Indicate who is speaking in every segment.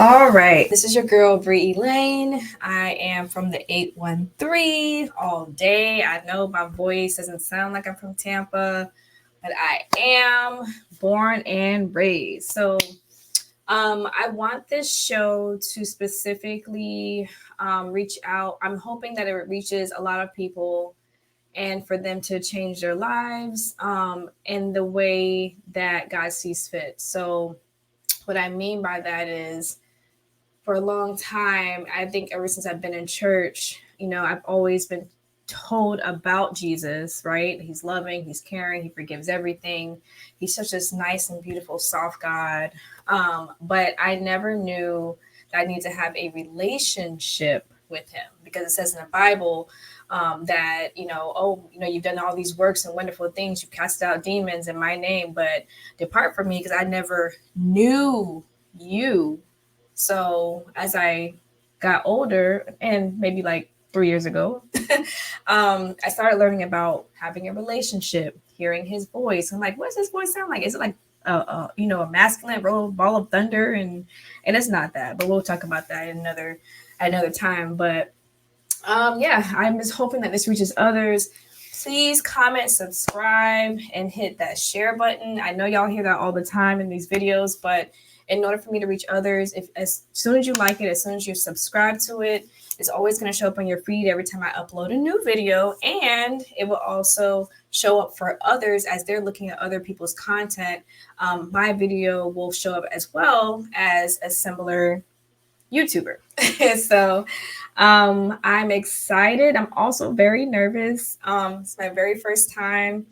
Speaker 1: All right, this is your girl Bree Elaine. I am from the 813 all day. I know my voice doesn't sound like I'm from Tampa, but I am born and raised. So I want this show to specifically reach out. I'm hoping that it reaches a lot of people and for them to change their lives in the way that God sees fit. So what I mean by that is, for a long time, I think ever since I've been in church, I've always been told about Jesus, right? He's loving, he's caring, he forgives everything. He's such a nice and beautiful, soft God. But I never knew that I need to have a relationship with him, because it says in the Bible that, you've done all these works and wonderful things. You cast out demons in my name, but depart from me because I never knew you. So as I got older, and maybe like 3 years ago, I started learning about having a relationship, hearing his voice. I'm like, what does his voice sound like? Is it like a masculine ball of thunder? And it's not that, but we'll talk about that another time. But I'm just hoping that this reaches others. Please comment, subscribe, and hit that share button. I know y'all hear that all the time in these videos, but in order for me to reach others, if as soon as you like it, as soon as you subscribe to it, it's always going to show up on your feed every time I upload a new video. And it will also show up for others as they're looking at other people's content. My video will show up as well as a similar YouTuber. So I'm excited. I'm also very nervous. It's my very first time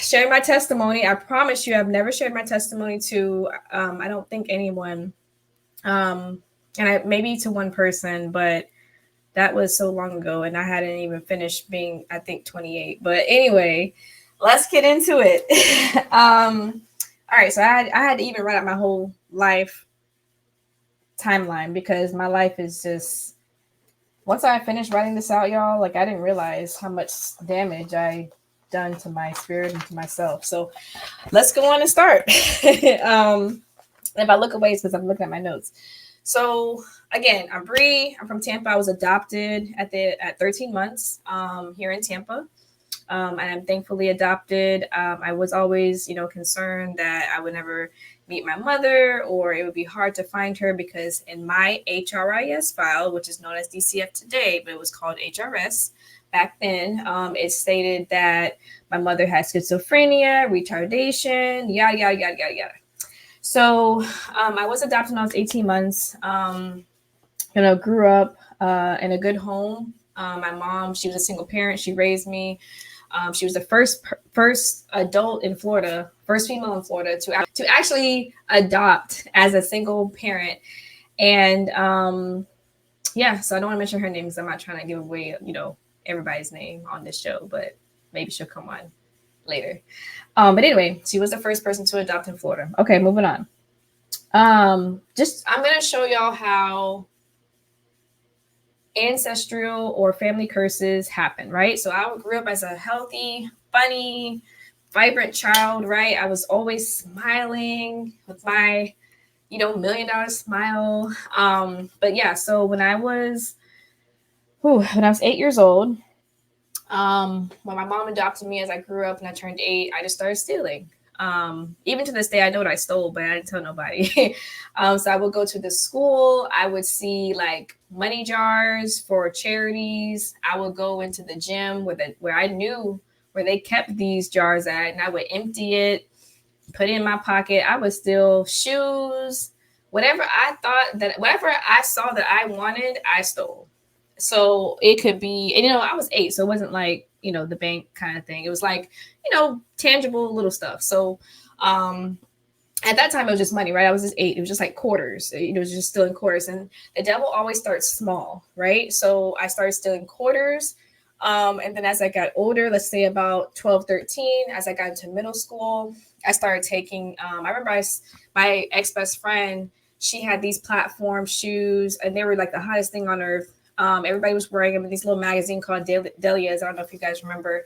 Speaker 1: sharing my testimony. I promise you, I've never shared my testimony to, I don't think anyone, maybe to one person, but that was so long ago and I hadn't even finished being, I think, 28. But anyway, let's get into it. All right. So I had to even write out my whole life timeline, because my life is just, once I finished writing this out, y'all, like I didn't realize how much damage I done to my spirit and to myself. So let's go on and start. If I look away, it's because I'm looking at my notes. So again, I'm Bree. I'm from Tampa. I was adopted at 13 months here in Tampa. And I'm thankfully adopted. I was always, concerned that I would never meet my mother, or it would be hard to find her, because in my HRIS file, which is known as DCF today, but it was called HRS back then, it stated that my mother had schizophrenia, retardation, yada, yada, yada, yada, yada. So I was adopted when I was 18 months, grew up in a good home. My mom, she was a single parent. She raised me. She was the first adult in Florida, first female in Florida to actually adopt as a single parent. And so I don't want to mention her name because I'm not trying to give away, everybody's name on this show, but maybe she'll come on later. But anyway, she was the first person to adopt in Florida. Okay, moving on. I'm going to show y'all how ancestral or family curses happen, right? So I grew up as a healthy, funny, vibrant child, right? I was always smiling with my, $1 million smile. But yeah, so when I was 8 years old, when my mom adopted me, as I grew up and I turned 8, I just started stealing. Even to this day, I know what I stole, but I didn't tell nobody. So I would go to the school. I would see like money jars for charities. I would go into the gym where I knew where they kept these jars at, and I would empty it, put it in my pocket. I would steal shoes, whatever I saw that I wanted, I stole. So it could be, and I was 8, so it wasn't like, the bank kind of thing. It was like, tangible little stuff. So at that time, it was just money, right? I was just 8. It was just like quarters. It was just stealing quarters. And the devil always starts small, right? So I started stealing quarters. And then as I got older, let's say about 12, 13, as I got into middle school, I started taking, I remember my ex-best friend, she had these platform shoes, and they were like the hottest thing on earth. Everybody was wearing them in this little magazine called Delia's. I don't know if you guys remember.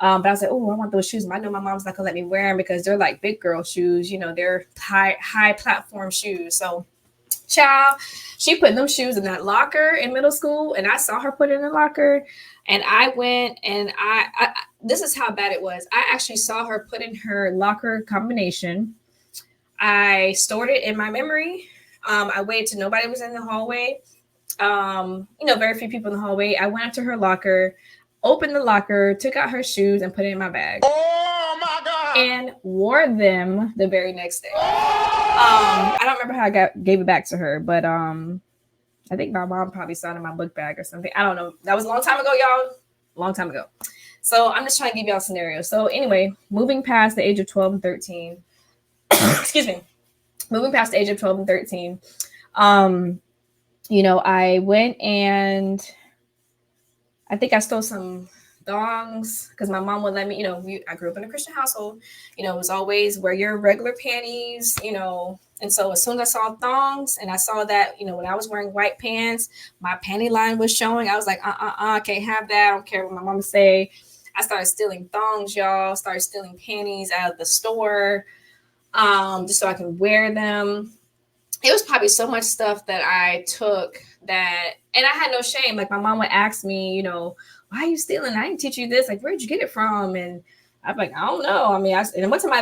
Speaker 1: But I was like, oh, I want those shoes. I know my mom's not gonna let me wear them because they're like big girl shoes. They're high platform shoes. So Child, she put them shoes in that locker in middle school, and I saw her put it in the locker. And I went and I this is how bad it was. I actually saw her put in her locker combination. I stored it in my memory. I waited till nobody was in the hallway. Very few people in the hallway. I went up to her locker, opened the locker, took out her shoes, and put it in my bag. Oh my God! And wore them the very next day. I don't remember how I gave it back to her, but I think my mom probably saw it in my book bag or something. I don't know. That was a long time ago, y'all. Long time ago. So I'm just trying to give y'all a scenario. So anyway, moving past the age of 12 and 13. Excuse me. Moving past the age of 12 and 13. I went and I think I stole some thongs because my mom would let me, I grew up in a Christian household, it was always wear your regular panties, and so as soon as I saw thongs and I saw that, when I was wearing white pants, my panty line was showing, I was like, I can't have that. I don't care what my mom say. I started stealing thongs, y'all, started stealing panties out of the store, just so I can wear them. It was probably so much stuff that I took that, and I had no shame. Like my mom would ask me, why are you stealing? I didn't teach you this. Like, where'd you get it from? And I'm like, I don't know. I mean, and one time I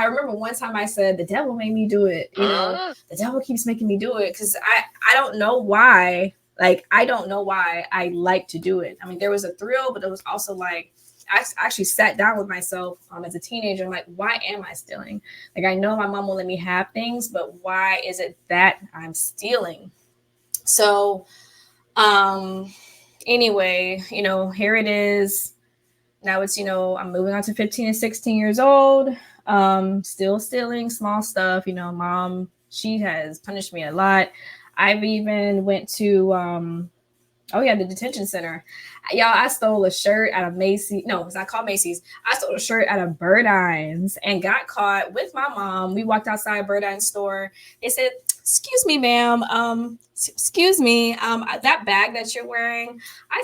Speaker 1: remember one time I said, the devil made me do it. The devil keeps making me do it. Cause I don't know why. Like, I don't know why I like to do it. I mean, there was a thrill, but it was also like, I actually sat down with myself as a teenager. I'm like, why am I stealing? Like, I know my mom will let me have things, but why is it that I'm stealing? So, anyway, here it is. Now it's, I'm moving on to 15 and 16 years old. Still stealing small stuff. Mom, she has punished me a lot. I've even went to, the detention center. Y'all, I stole a shirt out of Macy's. No, it's not called Macy's. I stole a shirt out of Birdine's and got caught with my mom. We walked outside Birdine's store. They said, excuse me, ma'am. Excuse me. That bag that you're wearing, I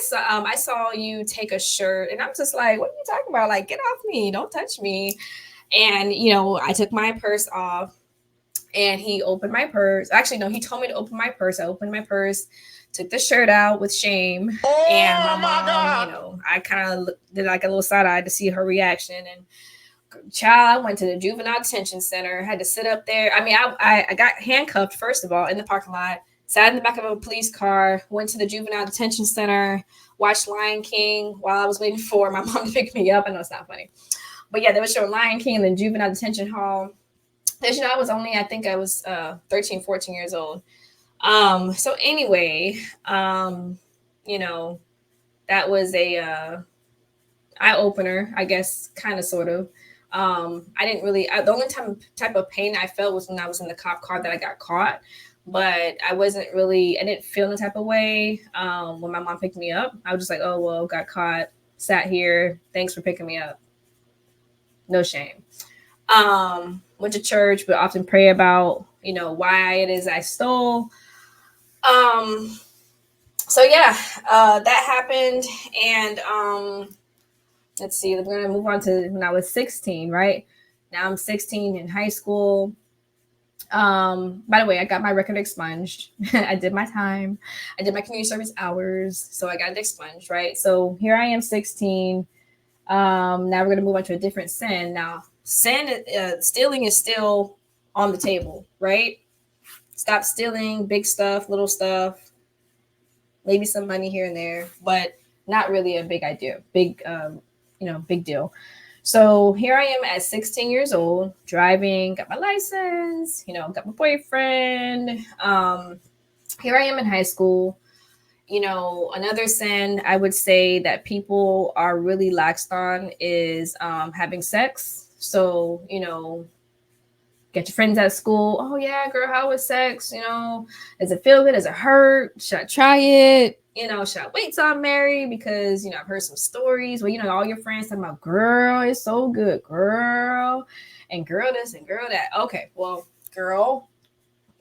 Speaker 1: saw you take a shirt. And I'm just like, what are you talking about? Like, get off me. Don't touch me. And, I took my purse off and he opened my purse. Actually, no, he told me to open my purse. I opened my purse, took the shirt out with shame. And my mom, I kind of did like a little side eye to see her reaction. And child, I went to the juvenile detention center, had to sit up there. I mean, I got handcuffed, first of all, in the parking lot, sat in the back of a police car, went to the juvenile detention center, watched Lion King while I was waiting for my mom to pick me up. I know it's not funny. But yeah, they would show Lion King in the juvenile detention hall. I was only, I think I was 13, 14 years old. So anyway, that was a eye opener, I guess, kind of, sort of. I didn't really, the only type of pain I felt was when I was in the cop car that I got caught, but I didn't feel the type of way. When my mom picked me up, I was just like, oh, well, got caught, sat here. Thanks for picking me up. No shame. Went to church, but often pray about, why it is I stole. So yeah, that happened. And, let's see, we're going to move on to when I was 16, right? Now I'm 16 in high school. By the way, I got my record expunged. I did my time. I did my community service hours. So I got it expunged, right? So here I am, 16. Now we're going to move on to a different sin. Now, stealing is still on the table, right? Stop stealing big stuff, little stuff, maybe some money here and there, but not really a big idea, big deal. So here I am at 16 years old, driving, got my license, got my boyfriend. Here I am in high school. Another sin I would say that people are really laxed on is having sex. So, get your friends at school. Oh yeah, girl, how was sex? Does it feel good? Does it hurt? Should I try it? Should I wait till I'm married? Because, I've heard some stories where, all your friends talking about, girl, it's so good, girl, and girl this and girl that. Okay, well, girl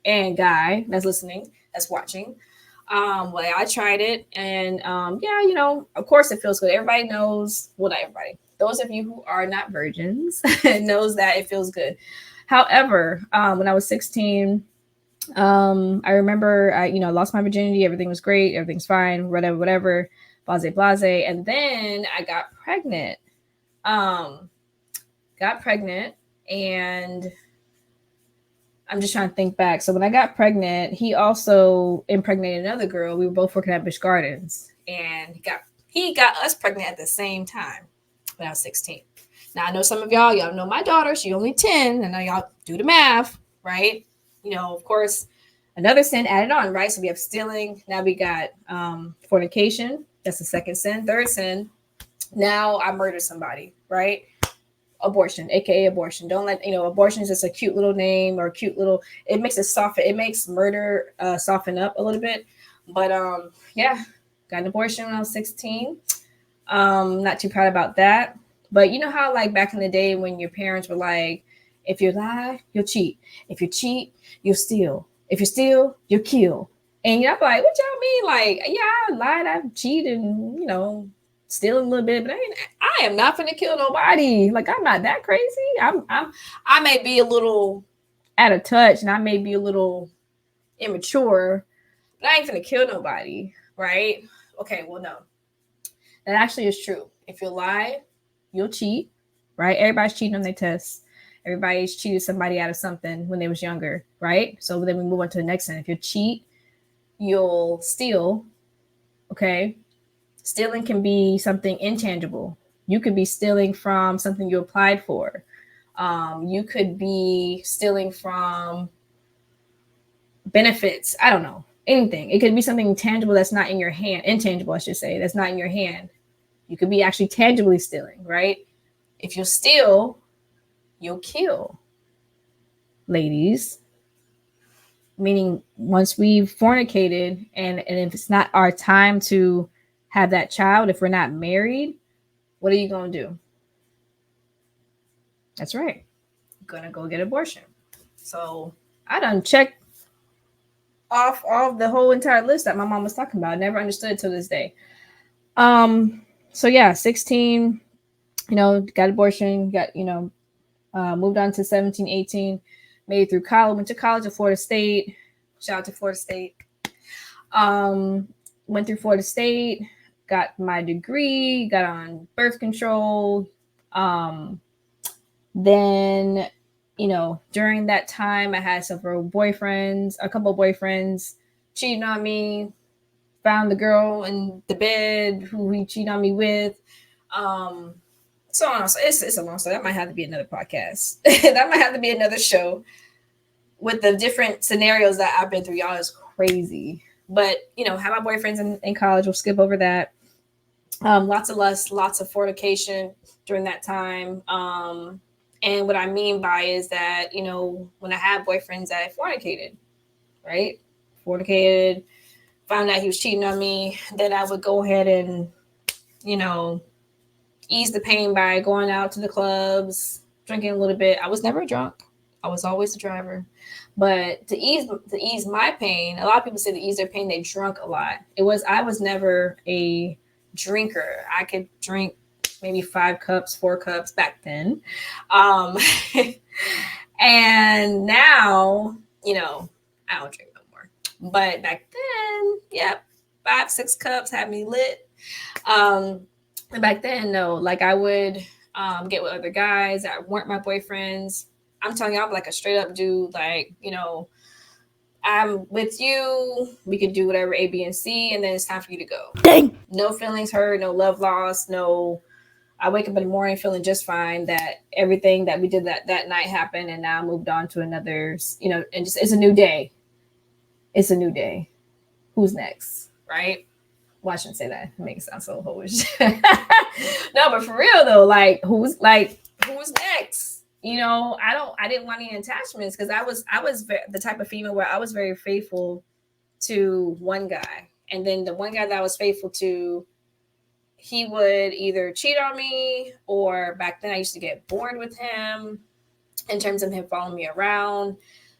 Speaker 1: and guy that's listening, that's watching. Well, I tried it and, of course it feels good. Everybody knows, well, not everybody. Those of you who are not virgins knows that it feels good. However, when I was 16, I remember I, lost my virginity. Everything was great. Everything's fine. Whatever. Blase, blase. And then I got pregnant. Um, got pregnant, and I'm just trying to think back. So when I got pregnant, he also impregnated another girl. We were both working at Busch Gardens, and he got us pregnant at the same time when I was 16. Now I know some of y'all know my daughter. She only 10, and now y'all do the math, right? Of course, another sin added on, right? So we have stealing. Now we got fornication. That's the second sin. Third sin. Now I murdered somebody, right? Abortion, aka abortion. Don't let abortion is just a cute little name or a cute little. It makes it soften. It makes murder soften up a little bit. But yeah, got an abortion when I was 16. Not too proud about that. But you know how like back in the day when your parents were like, if you lie, you'll cheat. If you cheat, you'll steal. If you steal, you'll kill. And I'm like, what y'all mean? Like, yeah, I lied, I've cheated, stealing a little bit, but I am not gonna kill nobody. Like, I'm not that crazy. I may be a little out of touch, and I may be a little immature, but I ain't gonna kill nobody, right? Okay, well, no, that actually is true. If you lie, you'll cheat, right? Everybody's cheating on their tests. Everybody's cheated somebody out of something when they was younger, right? So then we move on to the next one. If you cheat, you'll steal. Okay, stealing can be something intangible. You could be stealing from something you applied for. You could be stealing from benefits. I don't know, anything. It could be something tangible that's not in your hand. Intangible, I should say, that's not in your hand. You could be actually tangibly stealing, right? If you steal, you'll kill. Ladies, meaning once we've fornicated and if it's not our time to have that child, if we're not married, what are you going to do? That's right. You're going to go get an abortion. So I done checked off all the whole entire list that my mom was talking about. I never understood it till this day. So yeah, 16, got abortion, got, moved on to 17, 18, made it through college, went to college at Florida State. Shout out to Florida State. Went through Florida State, got my degree, got on birth control. Then, during that time, I had several boyfriends, a couple of boyfriends cheating on me, found the girl in the bed who he cheated on me with. So on. So it's a long story. That might have to be another podcast. That might have to be another show with the different scenarios that I've been through. Y'all is crazy. But, have my boyfriends in college. We'll skip over that. Lots of lust, lots of fornication during that time. And what I mean by is that, when I had boyfriends, I fornicated, right? Fornicated, found out he was cheating on me. Then I would go ahead and, ease the pain by going out to the clubs, drinking a little bit. I was never drunk. I was always the driver. But to ease my pain, a lot of people say to ease their pain, they drunk a lot. I was never a drinker. I could drink maybe 5 cups, 4 cups back then. And now, I don't drink no more. But back then, yep, 5, 6 cups had me lit. Back then, no, like I would get with other guys that weren't my boyfriends. I'm telling you, I'm like a straight up dude. Like, I'm with you. We could do whatever A, B, and C, and then it's time for you to go. Dang. No feelings hurt, no love lost, no. I wake up in the morning feeling just fine that everything that we did that night happened, and now I moved on to another, and just it's a new day. It's a new day. Who's next, right? Well, I shouldn't say that. It makes it sound so hoish. No, but for real though, like who's next? I didn't want any attachments because I was the type of female where I was very faithful to one guy, and then the one guy that I was faithful to, he would either cheat on me, or back then I used to get bored with him in terms of him following me around.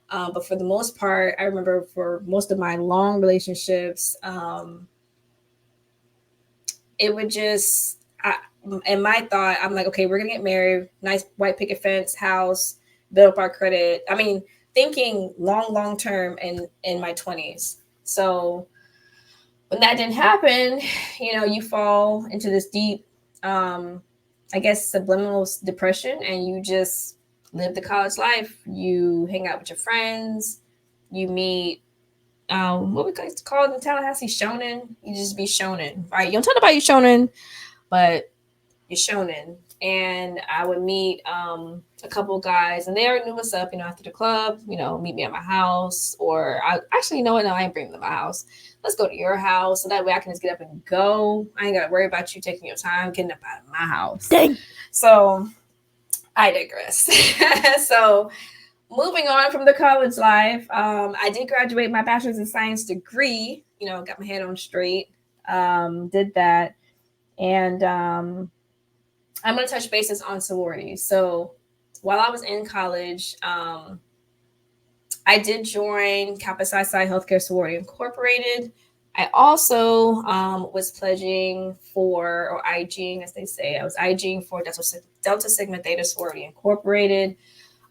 Speaker 1: But for the most part, I remember for most of my long relationships, it would just, in my thought, I'm like, okay, we're going to get married, nice white picket fence house, build up our credit. I mean, thinking long term in my 20s. So when that didn't happen, you fall into this deep, I guess, subliminal depression, and you just live the college life. You hang out with your friends, you meet, what we call it in Tallahassee, shonen. You just be shonen, right? You don't tell nobody you shonen, but you're shonen. And I would meet a couple of guys, and they already knew what's up, after the club, meet me at my house. Or I actually, know what? No, I ain't bringing them to my house. Let's go to your house, so that way I can just get up and go. I ain't got to worry about you taking your time getting up out of my house.
Speaker 2: Dang.
Speaker 1: So I digress. So moving on from the college life, I did graduate my bachelor's in science degree, got my head on straight, did that. And I'm going to touch bases on sororities. So while I was in college, I did join Kappa Psi Psi Healthcare Sorority Incorporated. I also was pledging for, or IGing, as they say. I was IGing for Delta Sigma Theta Sorority Incorporated.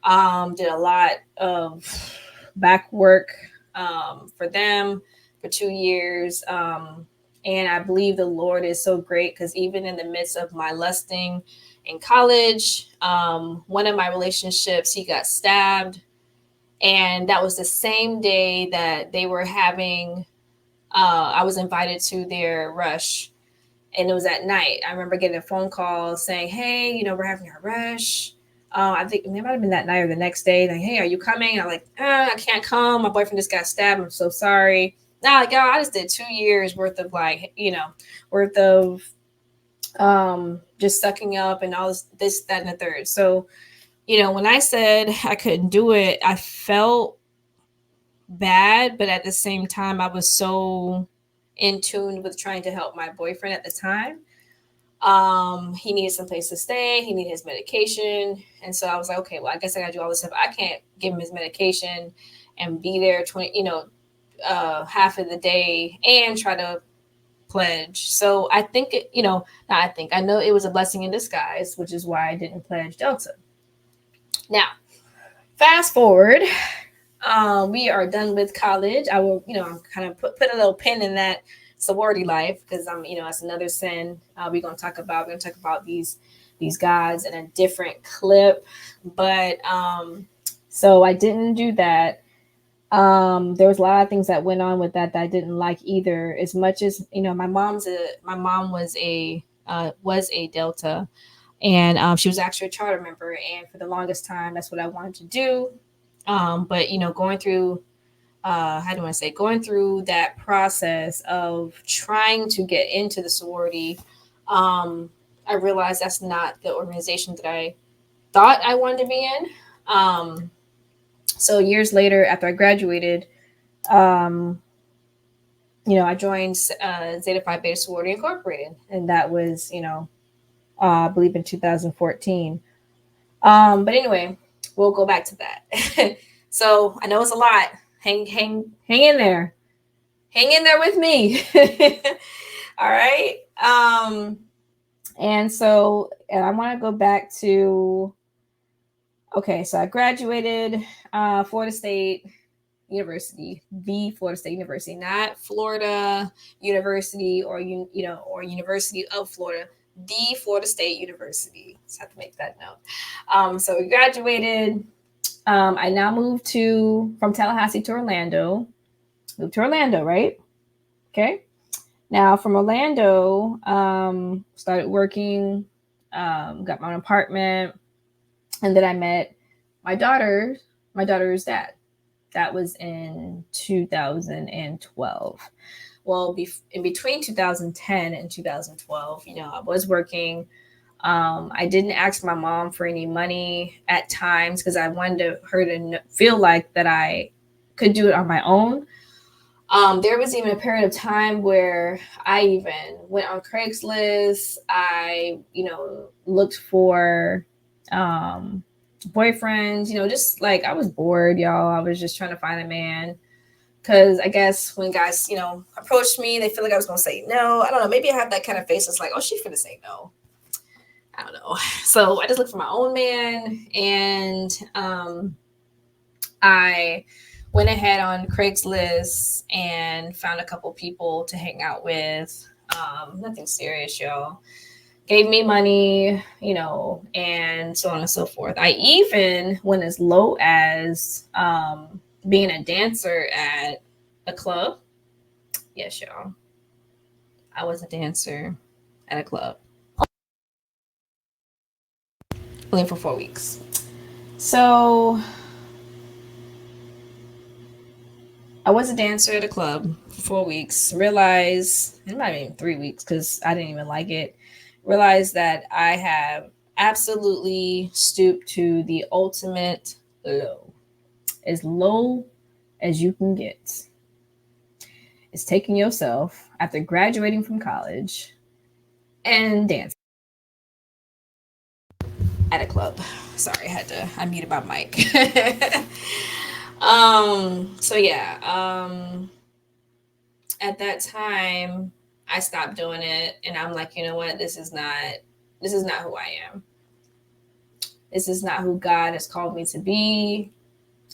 Speaker 1: Did a lot of back work for them for 2 years. And I believe the Lord is so great, because even in the midst of my lusting in college, one of my relationships, he got stabbed. And that was the same day that they were having, I was invited to their rush. And it was at night. I remember getting a phone call saying, hey, we're having a rush. I think it might have been that night or the next day. Like, hey, are you coming? I'm like, I can't come. My boyfriend just got stabbed. I'm so sorry. Nah, like, y'all, I just did 2 years worth of just sucking up and all this, that, and the third. So, when I said I couldn't do it, I felt bad, but at the same time, I was so in tune with trying to help my boyfriend at the time. He needed some place to stay. He needed his medication. And so I was like, okay, well, I guess I gotta do all this stuff. I can't give him his medication and be there half of the day and try to pledge. So I think, I know it was a blessing in disguise, which is why I didn't pledge Delta. Now, fast forward, we are done with college. I will, kind of put a little pin in that sorority life, because that's another sin we're going to talk about. We're going to talk about these gods in a different clip. But so I didn't do that. There was a lot of things that went on with that I didn't like either. As much as my mom was a Delta, and she was actually a charter member, and for the longest time, that's what I wanted to do. But going through going through that process of trying to get into the sorority, I realized that's not the organization that I thought I wanted to be in. So years later, after I graduated, I joined Zeta Phi Beta Sorority Incorporated, and that was, I believe in 2014. But anyway, we'll go back to that. So I know it's a lot. Hang in there. Hang in there with me. All right. And so I want to go back to, okay, so I graduated Florida State University, the Florida State University, not Florida University or University of Florida, the Florida State University. Just have to make that note. So we graduated. I now moved from Tallahassee to Orlando. Moved to Orlando, right? Okay. Now from Orlando, started working, got my own apartment, and then I met my daughter's dad. That was in 2012. Well, in between 2010 and 2012, I was working. I didn't ask my mom for any money at times, because I wanted her to feel like that I could do it on my own. There was even a period of time where I even went on Craigslist. I, looked for boyfriends, just like I was bored, y'all. I was just trying to find a man. Because I guess when guys, approached me, they feel like I was going to say no. I don't know. Maybe I have that kind of face. It's like, oh, she's going to say no. I don't know. So I just looked for my own man. And I went ahead on Craigslist and found a couple people to hang out with. Nothing serious, y'all. Gave me money, and so on and so forth. I even went as low as being a dancer at a club. Yes, y'all. I was a dancer at a club. Only for 4 weeks. So I was a dancer at a club for 4 weeks. Realized, it might have been 3 weeks because I didn't even like it. Realized that I have absolutely stooped to the ultimate low. As low as you can get. It's taking yourself after graduating from college and dancing at a club. Sorry, I muted my mic. So yeah, at that time I stopped doing it and I'm like, you know what, this is not who I am. This is not who God has called me to be.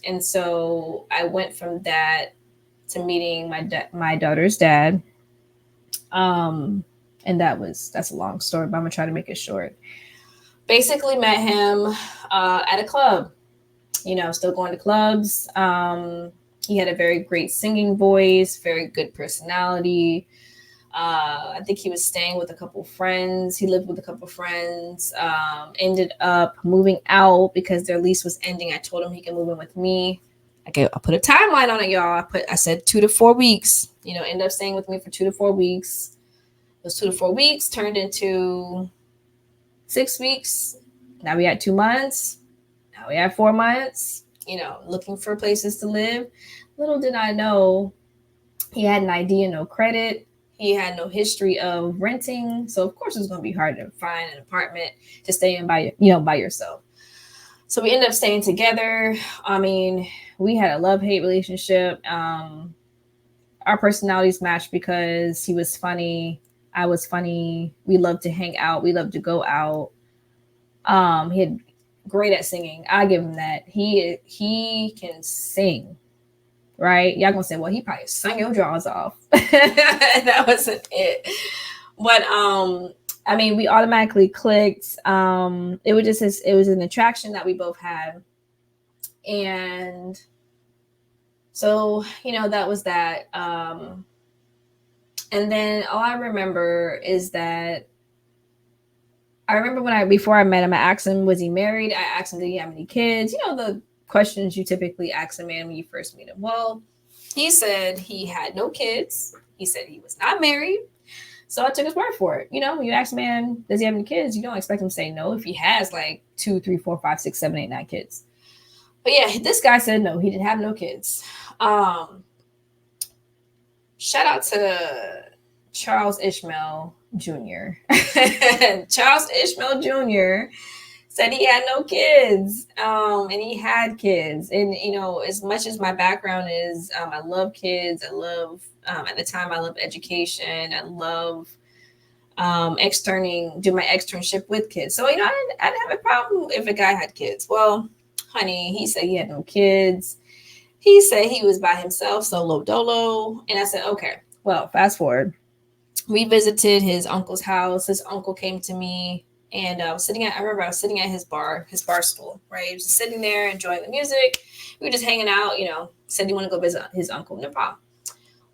Speaker 1: And so I went from that to meeting my daughter's dad. And that's a long story, but I'm gonna try to make it short. Basically met him at a club, still going to clubs. He had a very great singing voice, very good personality. I think he was staying with a couple friends. He lived with a couple friends. Ended up moving out because their lease was ending. I told him he can move in with me. I put a timeline on it, y'all. I said 2 to 4 weeks. End up staying with me for 2 to 4 weeks. Those 2 to 4 weeks turned into 6 weeks. Now we had 2 months. Now we have 4 months. Looking for places to live. Little did I know, he had an ID and no credit. He had no history of renting. So of course it's going to be hard to find an apartment to stay in by yourself. So we ended up staying together. I mean, we had a love-hate relationship. Our personalities matched because he was funny. I was funny. We loved to hang out. We loved to go out. He had great at singing. I give him that. He can sing. Right? Y'all gonna say, well, he probably sung your jaws off. That wasn't it. But I mean, we automatically clicked. It was an attraction that we both had. And so, that was that. And then all I remember is that before I met him, I asked him, was he married? I asked him, did he have any kids? The questions you typically ask a man when you first meet him. Well, he said he had no kids. He said he was not married. So I took his word for it. When you ask a man, does he have any kids? You don't expect him to say no if he has like 2, 3, 4, 5, 6, 7, 8, 9 kids. But yeah, this guy said no, he didn't have no kids. Shout out to Charles Ishmael Jr. Charles Ishmael Jr. said he had no kids, and he had kids. And, as much as my background is, I love kids. I love, at the time, I love education. I love do my externship with kids. So, I didn't have a problem if a guy had kids. Well, honey, he said he had no kids. He said he was by himself, solo dolo. And I said, okay, well, fast forward. We visited his uncle's house. His uncle came to me. And I remember I was sitting at his bar stool, right? He was just sitting there enjoying the music. We were just hanging out, said he wanted to go visit his uncle. No problem.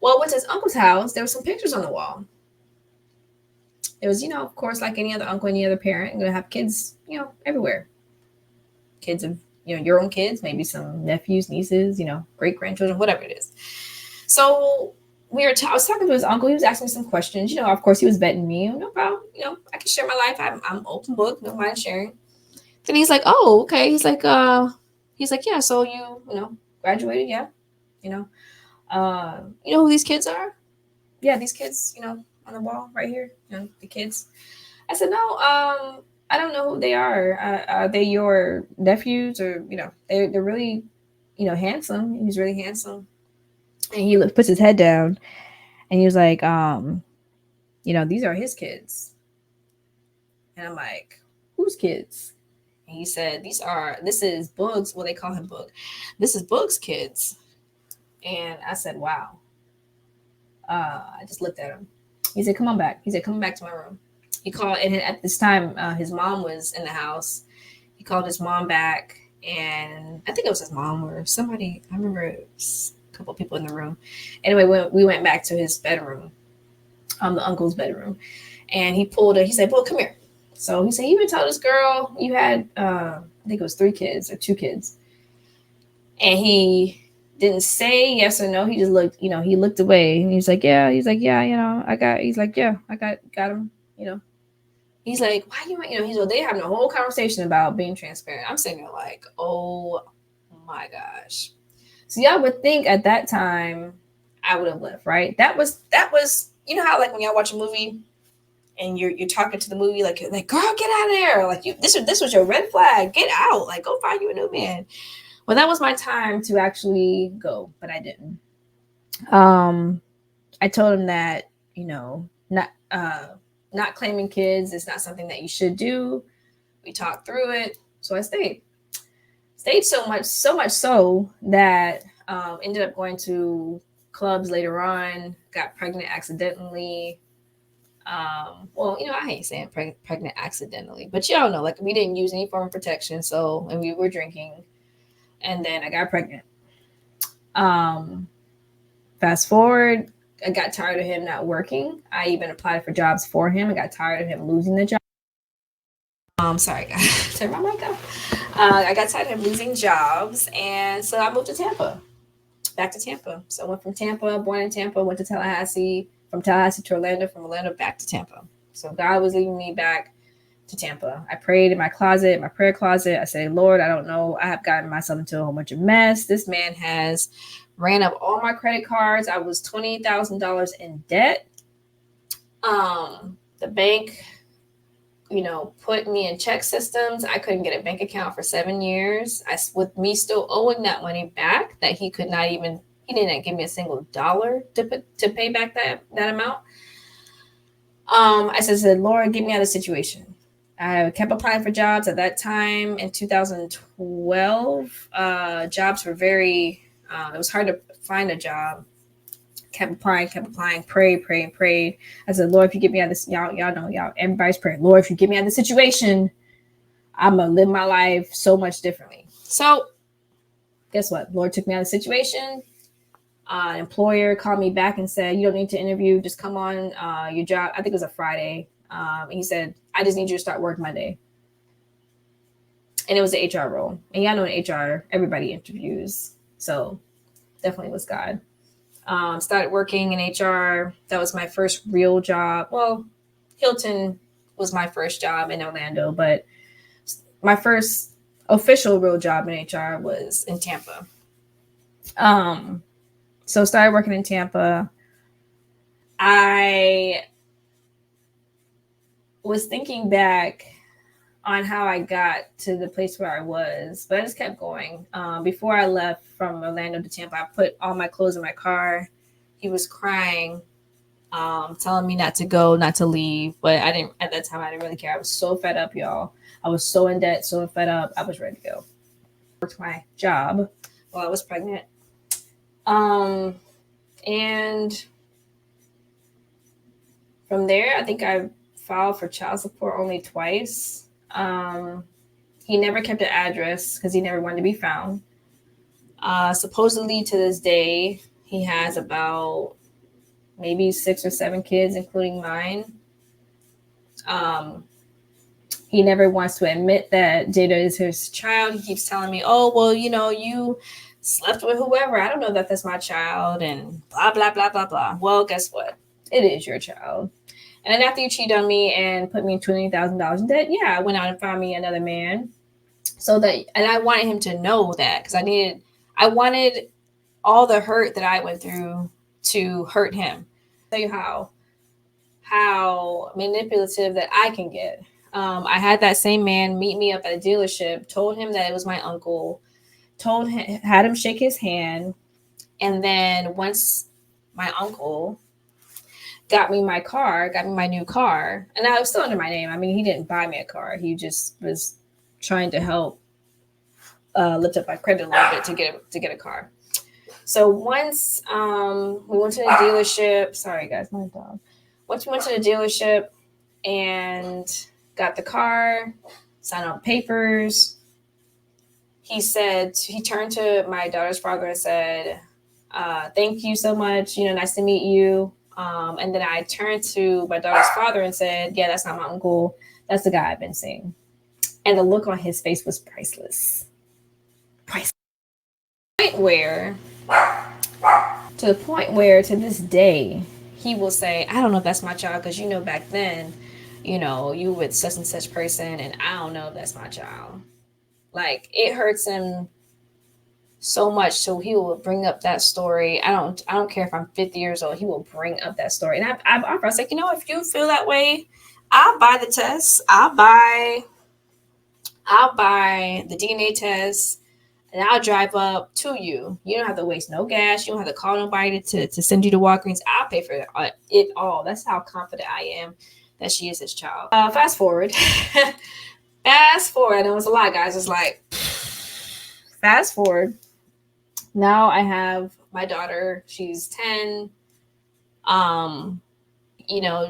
Speaker 1: Well, with his uncle's house, there were some pictures on the wall. It was, of course, like any other uncle, any other parent, you're going to have kids, everywhere. Kids of, your own kids, maybe some nephews, nieces, great grandchildren, whatever it is. So I was talking to his uncle. He was asking me some questions. Of course, he was vetting me. No problem. I can share my life. I'm open book. No mind sharing. Then he's like, oh, okay. He's like, yeah. So you graduated. Yeah. You know who these kids are? Yeah. These kids, on the wall right here, the kids. I said, no, I don't know who they are. Are they your nephews or, they're really, handsome. He's really handsome. And he puts his head down and he was like, these are his kids. And I'm like, whose kids? And he said, this is Boog's, well, they call him Boog. This is Boog's kids. And I said, wow. I just looked at him. He said, come on back. He said, come back to my room. He called, and at this time, his mom was in the house. He called his mom back, and I think it was his mom or somebody. I remember it was a couple of people in the room. Anyway, we went back to his bedroom, the uncle's bedroom, and he pulled it. He said, "Well, come here." So he said, "You even told this girl you had, I think it was 3 kids or 2 kids," and he didn't say yes or no. He just looked, he looked away, and he's like, "Yeah." He's like, "Yeah, I got." He's like, "Yeah, I got him." He's like, "Why you?" He's like, they having a whole conversation about being transparent. I'm sitting there like, oh my gosh. So y'all would think at that time I would have left, right? That was, how like when y'all watch a movie and you're talking to the movie like, girl, get out of there. Like, this was your red flag. Get out. Like, go find you a new man. Well, that was my time to actually go, but I didn't. I told him that, not claiming kids is not something that you should do. We talked through it. So I stayed so much so that ended up going to clubs later on, got pregnant accidentally. Well, I hate saying pregnant accidentally, but y'all know, like, we didn't use any form of protection. So, and we were drinking, and then I got pregnant. Fast forward, I got tired of him not working. I even applied for jobs for him. I got tired of him losing the job. Sorry, guys. Turn my mic off. I got tired of him losing jobs, and so I moved to Tampa. Back to Tampa. So I went from Tampa, born in Tampa, went to Tallahassee, from Tallahassee to Orlando, from Orlando back to Tampa. So God was leading me back to Tampa. I prayed in my prayer closet. I said, Lord, I don't know. I have gotten myself into a whole bunch of mess. This man has ran up all my credit cards. I was $28,000 in debt. The bank, put me in check systems. I couldn't get a bank account for 7 years. With me still owing that money back, that he didn't give me a single dollar to pay back that amount. I said, Lord, get me out of the situation. I kept applying for jobs at that time. In 2012, jobs were it was hard to find a job. Kept applying, prayed. I said, Lord, if you get me out of this, y'all know, everybody's praying. Lord, if you get me out of this situation, I'm going to live my life so much differently. So guess what? Lord took me out of the situation. Employer called me back and said, you don't need to interview. Just come on your job. I think it was a Friday. And he said, I just need you to start work Monday. And it was an HR role. And y'all know in HR, everybody interviews. So definitely was God. Started working in HR. That was my first real job. Well, Hilton was my first job in Orlando, but my first official real job in HR was in Tampa. So started working in Tampa. I was thinking back on how I got to the place where I was, but I just kept going. Before I left from Orlando to Tampa, I put all my clothes in my car. He was crying, telling me not to go, not to leave. But at that time, I didn't really care. I was so fed up, y'all. I was so in debt, so fed up. I was ready to go. Worked my job while I was pregnant. And from there, I think I filed for child support only twice. He never kept an address because he never wanted to be found. Supposedly to this day, he has about maybe 6 or 7 kids, including mine. He never wants to admit that Jada is his child. He keeps telling me, oh, well, you slept with whoever. I don't know that that's my child, and blah, blah, blah, blah, blah. Well, guess what? It is your child. And then after you cheat on me and put me in $20,000 in debt, yeah, I went out and found me another man. And I wanted him to know that, because I wanted all the hurt that I went through to hurt him. I'll tell you how manipulative that I can get. I had that same man meet me up at a dealership, told him that it was my uncle, had him shake his hand. And then once my uncle got me my new car, and I was still under my name. I mean, he didn't buy me a car. He just was trying to help lift up my credit a little bit to get a car. So once we went to the dealership, sorry guys, my dog. Once we went to the dealership and got the car, signed all the papers, he turned to my daughter's father and said, thank you so much, nice to meet you. And then I turned to my daughter's father and said, yeah, that's not my uncle. That's the guy I've been seeing. And the look on his face was priceless. Priceless. To the point where to this day, he will say, I don't know if that's my child, because back then, you with such and such person, and I don't know if that's my child. Like, it hurts him so much, so he will bring up that story. I don't care if I'm 50 years old, he will bring up that story. And I was like, if you feel that way, I'll buy the test. I'll buy the DNA test, and I'll drive up to you. You don't have to waste no gas. You don't have to call nobody to send you to Walgreens. I'll pay for it all. That's how confident I am that she is his child. Fast forward. I know it's a lot, guys. It's like, fast forward. Now I have my daughter. She's 10.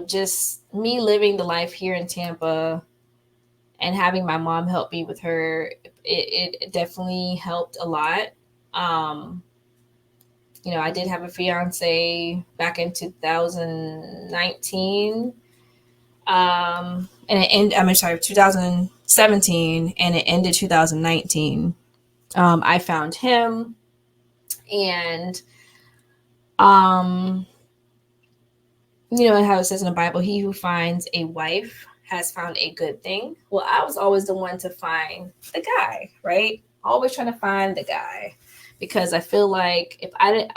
Speaker 1: Just me living the life here in Tampa and having my mom help me with her, it definitely helped a lot. I did have a fiance back in 2019. And it ended, 2017, and it ended 2019. I found him, and how it says in the Bible, he who finds a wife has found a good thing. Well, I was always the one to find the guy, right? Always trying to find the guy, because I felt like if I didn't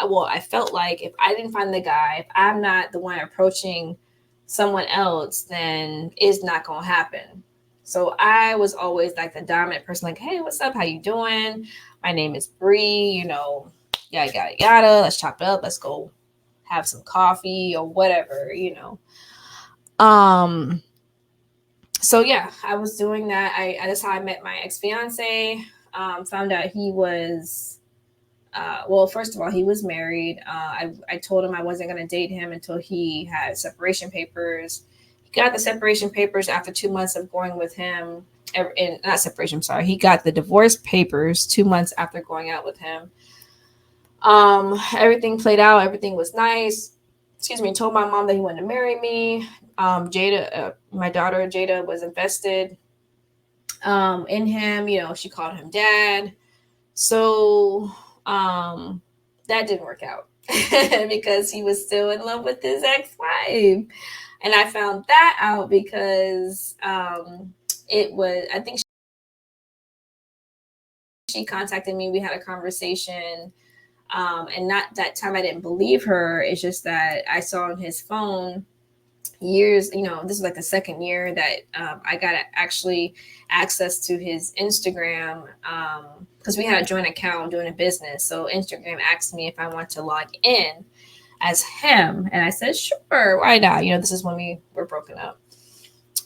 Speaker 1: find the guy, if I'm not the one approaching someone else, then it's not going to happen. So I was always like the dominant person, like, hey, what's up? How you doing? My name is Bree, yada, yada, yada. Let's chop it up. Let's go have some coffee or whatever, So yeah, I was doing that. That's how I met my ex-fiance. Found out he was, first of all, he was married. I told him I wasn't going to date him until he had separation papers. He got the separation papers after 2 months of going with him. He got the divorce papers 2 months after going out with him. Everything played out. Everything was nice. Told my mom that he wanted to marry me. Jada, my daughter Jada, was invested in him. She called him dad. So that didn't work out because he was still in love with his ex-wife. And I found that out because I think she contacted me. We had a conversation. And not that time I didn't believe her. It's just that I saw on his phone years, this is like the second year that I got actually access to his Instagram, because we had a joint account doing a business. So Instagram asked me if I want to log in as him. And I said, sure, why not? This is when we were broken up.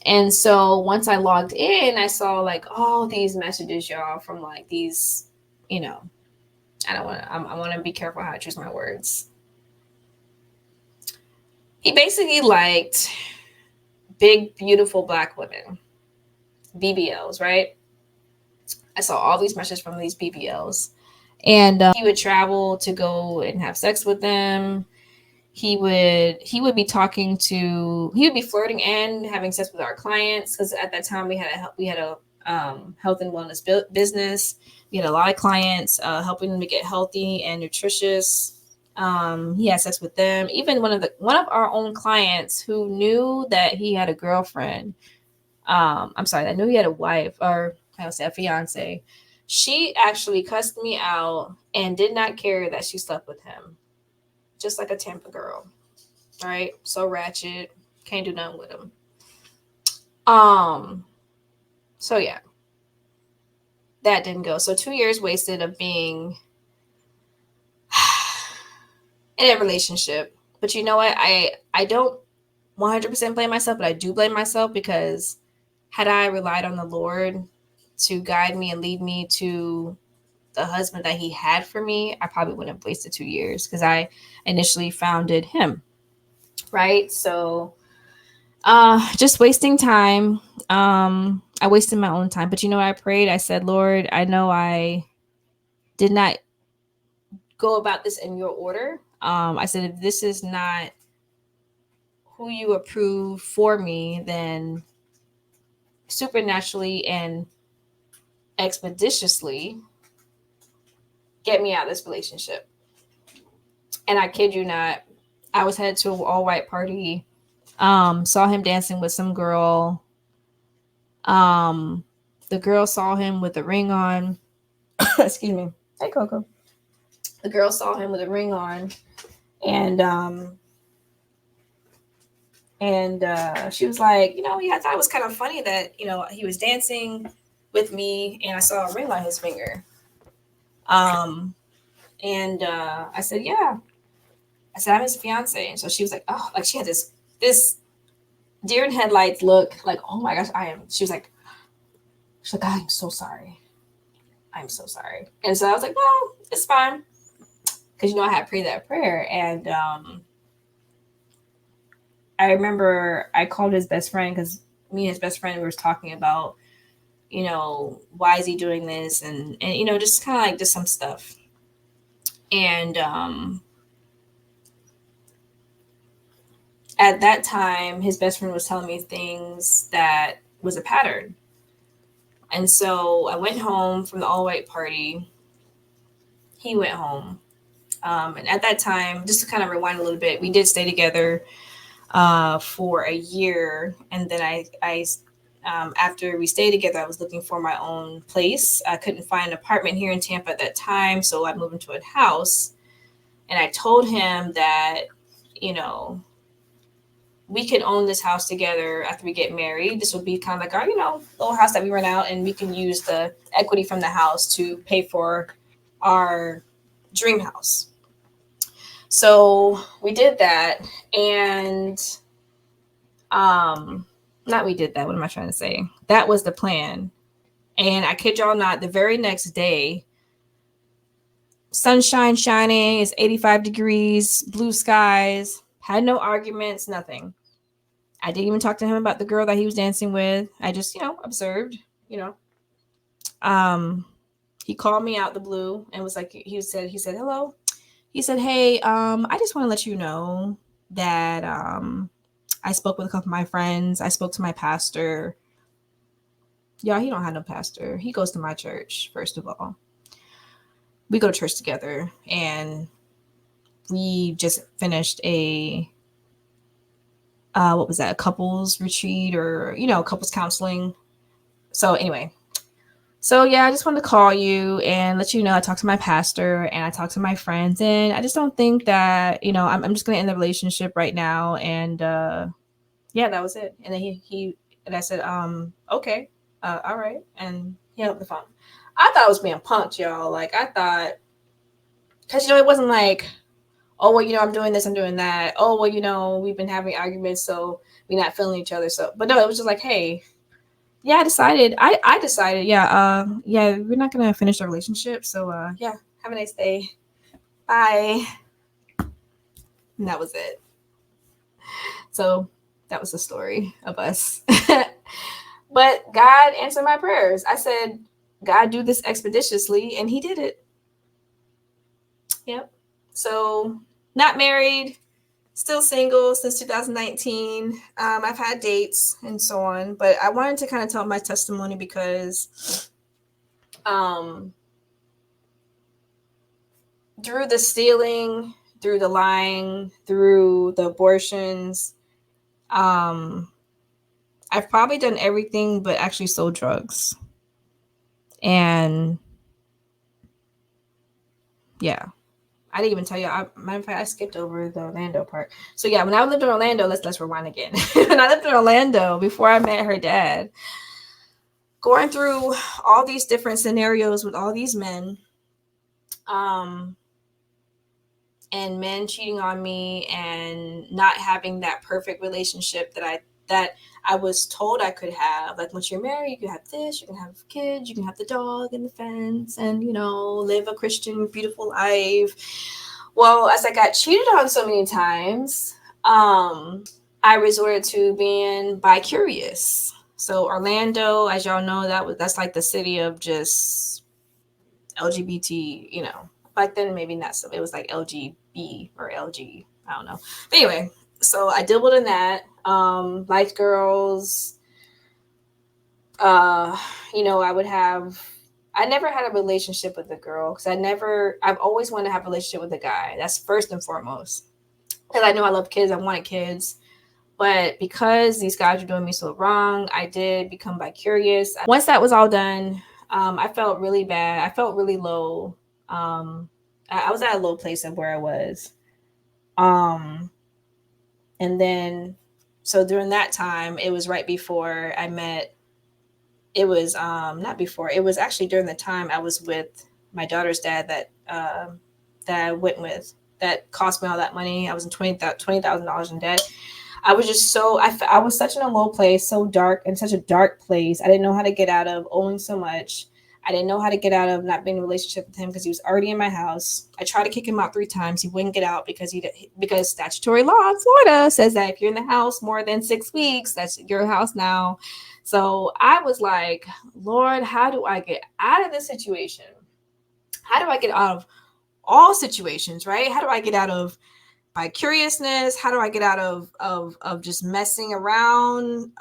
Speaker 1: And so once I logged in, I saw like all these messages, y'all, from like these, I want to be careful how I choose my words. He basically liked big, beautiful Black women, BBLs, right? I saw all these messages from these BBLs. And he would travel to go and have sex with them. He would be flirting and having sex with our clients, because at that time we had a health and wellness business. We had a lot of clients, helping them to get healthy and nutritious. He had sex with them. Even one of our own clients who knew that he had a girlfriend. That knew he had a wife, or a fiance. She actually cussed me out and did not care that she slept with him. Just like a Tampa girl. All right. So ratchet. Can't do nothing with him. So yeah. That didn't go. So 2 years wasted of being in a relationship. But you know what? I don't 100% blame myself, but I do blame myself, because had I relied on the Lord, to guide me and lead me to the husband that he had for me, I probably wouldn't have wasted 2 years because I initially founded him. Right. So just wasting time. I wasted my own time. But you know what I prayed? I said, Lord, I know I did not go about this in your order. I said, if this is not who you approve for me, then supernaturally and expeditiously get me out of this relationship. And I kid you not, I was headed to an all-white party. Saw him dancing with some girl. The girl saw him with a ring on. Excuse me. Hey, Coco. The girl saw him with a ring on, and she was like, yeah, I thought it was kind of funny that he was dancing with me, and I saw a ring on his finger. And I said, yeah. I said, I'm his fiance, and so she was like, oh, like she had this deer in headlights look, like, oh my gosh, She was like, I'm so sorry. I'm so sorry. And so I was like, well, it's fine. Because, I had prayed that prayer. And I remember I called his best friend because me and his best friend were talking about, why is he doing this? And just kind of like just some stuff. And at that time, his best friend was telling me things that was a pattern. And so I went home from the all-white party. He went home. And at that time, just to kind of rewind a little bit, we did stay together for a year. And then I after we stayed together, I was looking for my own place. I couldn't find an apartment here in Tampa at that time. So I moved into a house. And I told him that, we could own this house together after we get married. This would be kind of like our, little house that we rent out, and we can use the equity from the house to pay for our dream house. So we did that, and not we did that. What am I trying to say? That was the plan. And I kid y'all not, the very next day, sunshine shining, it's 85 degrees, blue skies, had no arguments, nothing. I didn't even talk to him about the girl that he was dancing with. I just, observed, he called me out the blue and was like, he said, hello. He said, hey, I just want to let you know that I spoke with a couple of my friends. I spoke to my pastor. Y'all, he don't have no pastor. He goes to my church, first of all. We go to church together, and we just finished a what was that? A couples retreat, or couples counseling. So anyway, I just wanted to call you and let you know I talked to my pastor and I talked to my friends, and I just don't think that I'm just gonna end the relationship right now. And yeah, that was it. And then he and I said, okay, all right, and he hung up the phone. I thought I was being punked, y'all. Like, I thought, because it wasn't like, oh, well, I'm doing this, I'm doing that. Oh, well, we've been having arguments, so we're not feeling each other. So, but no, it was just like, hey, yeah, I decided, yeah, we're not going to finish our relationship. So, yeah, have a nice day. Bye. And that was it. So that was the story of us. But God answered my prayers. I said, God, do this expeditiously, and he did it. Yep. So not married, still single since 2019. I've had dates and so on, but I wanted to kind of tell my testimony because through the stealing, through the lying, through the abortions, I've probably done everything but actually sold drugs. And yeah, I didn't even tell you. Matter of fact, I skipped over the Orlando part. So yeah, when I lived in Orlando, let's rewind again. When I lived in Orlando, before I met her dad, going through all these different scenarios with all these men, and men cheating on me and not having that perfect relationship that I that I was told I could have. Like, once you're married, you can have this, you can have kids, you can have the dog and the fence, and, you know, live a Christian, beautiful life. Well, as I got cheated on so many times, I resorted to being bi-curious. So Orlando, as y'all know, that's like the city of just LGBT, you know. Back then, maybe not so. It was like LGB or LG. I don't know. But anyway, so I dabbled in that. Liked girls. You know, I never had a relationship with a girl because I've always wanted to have a relationship with a guy. That's first and foremost. Because I know I love kids. I wanted kids. But because these guys were doing me so wrong, I did become bi-curious. Once that was all done, I felt really bad. I felt really low. I was at a low place of where I was. And then, so during that time, it was right before I met. It was not before. It was actually during the time I was with my daughter's dad that I went with. That cost me all that money. I was in $20,000 in debt. I was just so, I was such in a low place, so dark, in such a dark place. I didn't know how to get out of owing so much. I didn't know how to get out of not being in a relationship with him because he was already in my house. I tried to kick him out 3 times. He wouldn't get out because statutory law in Florida says that if you're in the house more than 6 weeks, that's your house now. So I was like, Lord, how do I get out of this situation? How do I get out of all situations, right? How do I get out of bi-curiousness? How do I get out of just messing around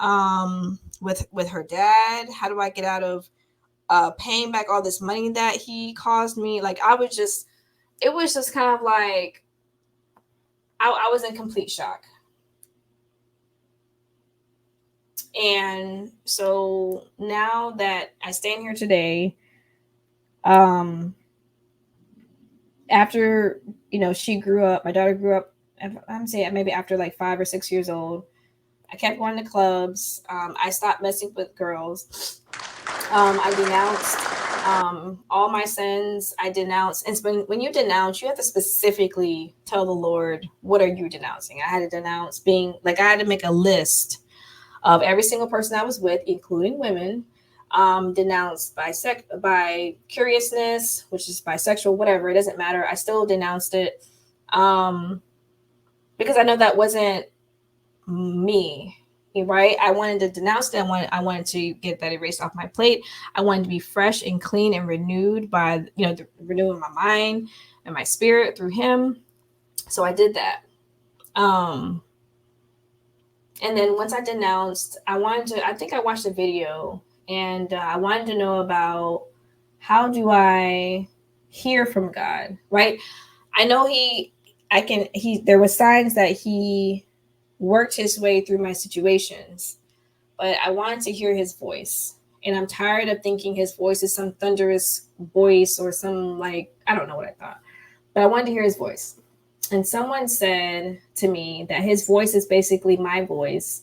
Speaker 1: with her dad? How do I get out of paying back all this money that he caused me? Like, it was just kind of like I was in complete shock. And so now that I stand here today, after, you know, she grew up, my daughter grew up, I'm saying maybe after like 5 or 6 years old, I kept going to clubs. I stopped messing with girls. I denounced all my sins. I denounced, and when you denounce, you have to specifically tell the Lord, what are you denouncing? I had to denounce I had to make a list of every single person I was with, including women, denounced by curiousness, which is bisexual, whatever, it doesn't matter. I still denounced it because I know that wasn't me, right? I wanted to denounce it. I wanted to get that erased off my plate. I wanted to be fresh and clean and renewed by, you know, renewing my mind and my spirit through him. So I did that. And then once I denounced, I think I watched a video, and I wanted to know about how do I hear from God, right? I know there were signs that he worked his way through my situations, but I wanted to hear his voice. And I'm tired of thinking his voice is some thunderous voice or some, like, I don't know what I thought, but I wanted to hear his voice. And someone said to me that his voice is basically my voice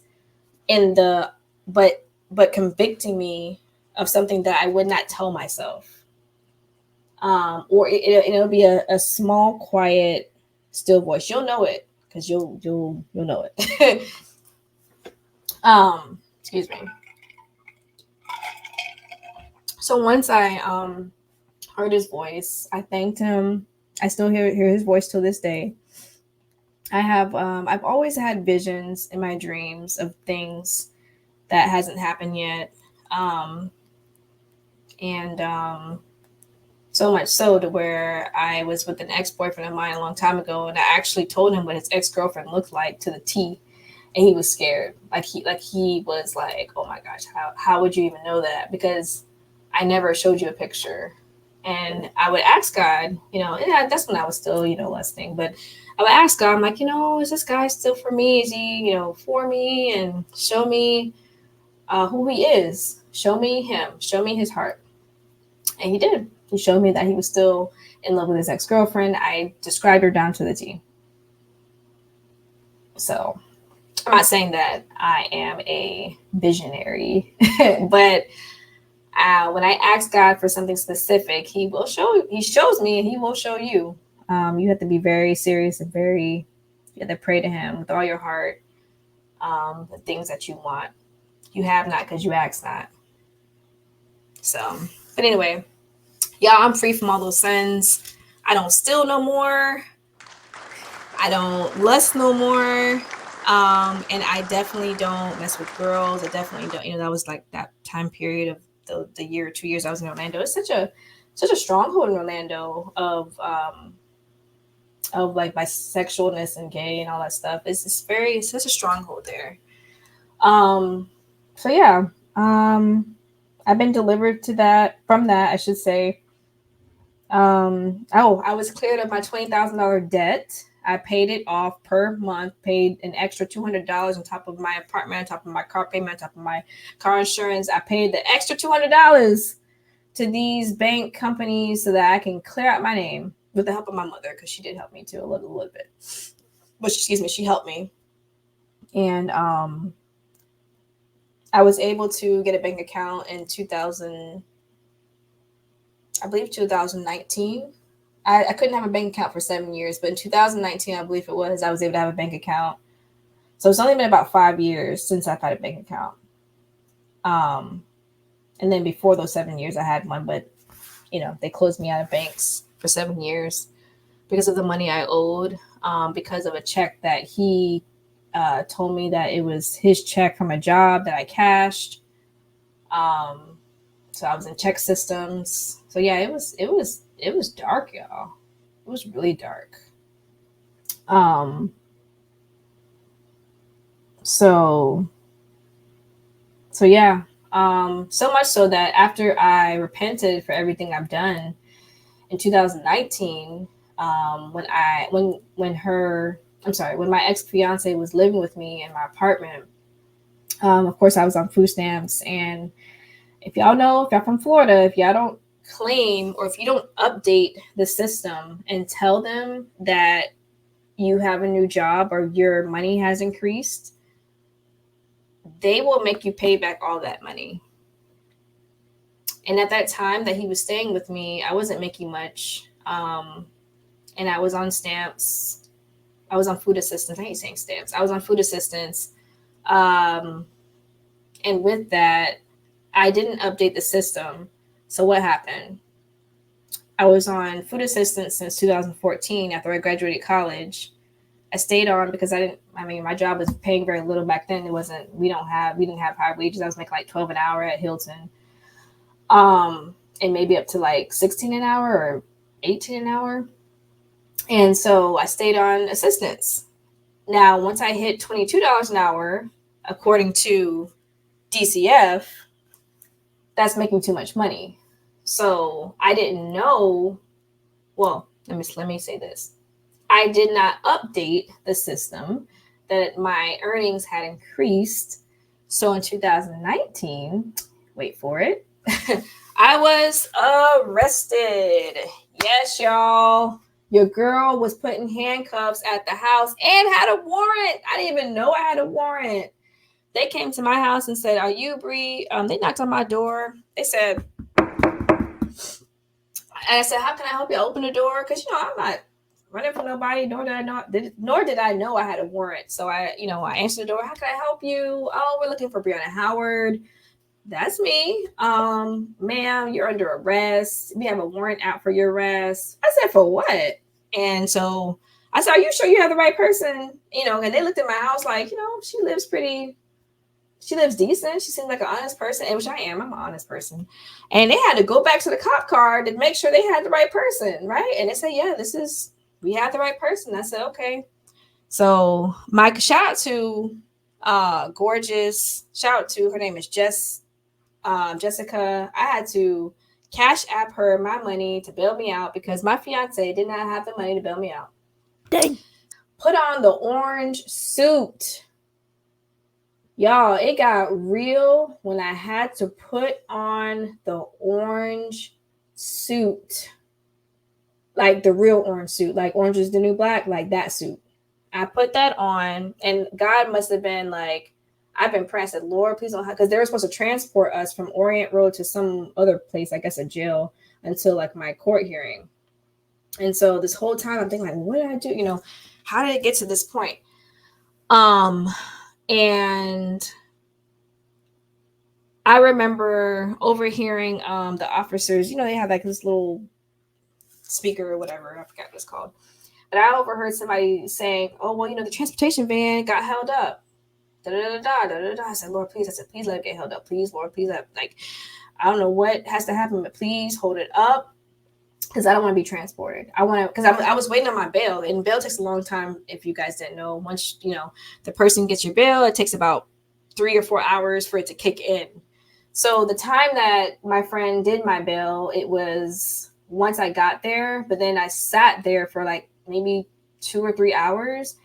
Speaker 1: but convicting me of something that I would not tell myself. Or it'll be a small, quiet, still voice. You'll know it because you'll know it. Excuse me. So once I heard his voice, I thanked him. I still hear his voice till this day. I've always had visions in my dreams of things that hasn't happened yet. So much so to where I was with an ex-boyfriend of mine a long time ago, and I actually told him what his ex-girlfriend looked like to the T, and he was scared. He was like, oh my gosh, how would you even know that? Because I never showed you a picture. And I would ask God, you know, yeah, that's when I was still, you know, listening, but I would ask God, I'm like, you know, is this guy still for me? Is he, you know, for me? And show me who he is. Show me him. Show me his heart. And he did. He showed me that he was still in love with his ex-girlfriend. I described her down to the T. So I'm not saying that I am a visionary, but when I ask God for something specific, he shows me, and he will show you. You have to be very serious and you have to pray to him with all your heart. the things that you want. You have not because you ask not. So, but anyway, y'all, I'm free from all those sins. I don't steal no more. I don't lust no more. And I definitely don't mess with girls. I definitely don't. That was like that time period of the year or 2 years I was in Orlando. It's such a stronghold in Orlando of like bisexualness and gay and all that stuff. It's such a stronghold there. So yeah, I've been delivered from that, I should say. I was cleared of my $20,000 debt. I paid it off per month, paid an extra $200 on top of my apartment, on top of my car payment, on top of my car insurance. I paid the extra $200 to these bank companies so that I can clear out my name with the help of my mother, because she did help me too a little bit. But she helped me. And I was able to get a bank account in 2019. I couldn't have a bank account for 7 years, but in 2019, I believe it was, I was able to have a bank account. So it's only been about 5 years since I've had a bank account. And then before those 7 years, I had one, but they closed me out of banks for 7 years because of the money I owed, because of a check that he told me that it was his check from a job that I cashed. So I was in check systems. So yeah, it was dark, y'all. It was really dark. So yeah. So much so that after I repented for everything I've done in 2019, when my ex-fiance was living with me in my apartment, of course I was on food stamps. And if y'all from Florida, if y'all don't claim, or if you don't update the system and tell them that you have a new job or your money has increased, they will make you pay back all that money. And at that time that he was staying with me, I wasn't making much. And I was on stamps. I was on food assistance. I hate saying stamps. I was on food assistance. And with that, I didn't update the system. So what happened? I was on food assistance since 2014 after I graduated college. I stayed on because my job was paying very little back then. We didn't have high wages. I was making like 12 an hour at Hilton. And maybe up to like 16 an hour or 18 an hour. And so I stayed on assistance. Now, once I hit $22 an hour, according to DCF, that's making too much money. So I didn't know. Well, let me say this. I did not update the system that my earnings had increased. So in 2019, wait for it, I was arrested. Yes, y'all. Your girl was put in handcuffs at the house and had a warrant. I didn't even know I had a warrant. They came to my house and said, "Are you Bree?" They knocked on my door. They said, and I said, "How can I help you?" Open the door, because I'm not running from nobody, nor did I know I had a warrant. So I answered the door. "How can I help you?" "Oh, we're looking for Brianna Howard." "That's me." "Ma'am, you're under arrest. We have a warrant out for your arrest." I said, "For what?" And so I said, "Are you sure you have the right person?" And they looked at my house like, she lives decent. She seems like an honest person, which I am. I'm an honest person. And they had to go back to the cop car to make sure they had the right person, right? And they said, "Yeah, we have the right person." I said, "Okay." So my shout out to gorgeous, shout out to, her name is Jessica. I had to cash app her my money to bail me out because my fiance did not have the money to bail me out.
Speaker 2: Dang.
Speaker 1: Put on the orange suit. Y'all, it got real when I had to put on the orange suit. Like the real orange suit. Like Orange is the New Black. Like that suit. I put that on, and God must have been like, I've been praying. I said, "Lord, please don't have," because they were supposed to transport us from Orient Road to some other place, I guess a jail, until like my court hearing. And so this whole time I'm thinking like, what did I do? How did it get to this point? And I remember overhearing the officers, they have like this little speaker or whatever. I forgot what it's called. But I overheard somebody saying, "Oh, well, the transportation van got held up." Da da da da da da. I said, "Lord, please." I said, "Please let it get held up. Please, Lord, please let." Like, I don't know what has to happen, but please hold it up, because I don't want to be transported. I want to, because I was waiting on my bail, and bail takes a long time. If you guys didn't know, once the person gets your bail, it takes about 3 or 4 hours for it to kick in. So the time that my friend did my bail, it was once I got there, but then I sat there for like maybe 2 or 3 hours.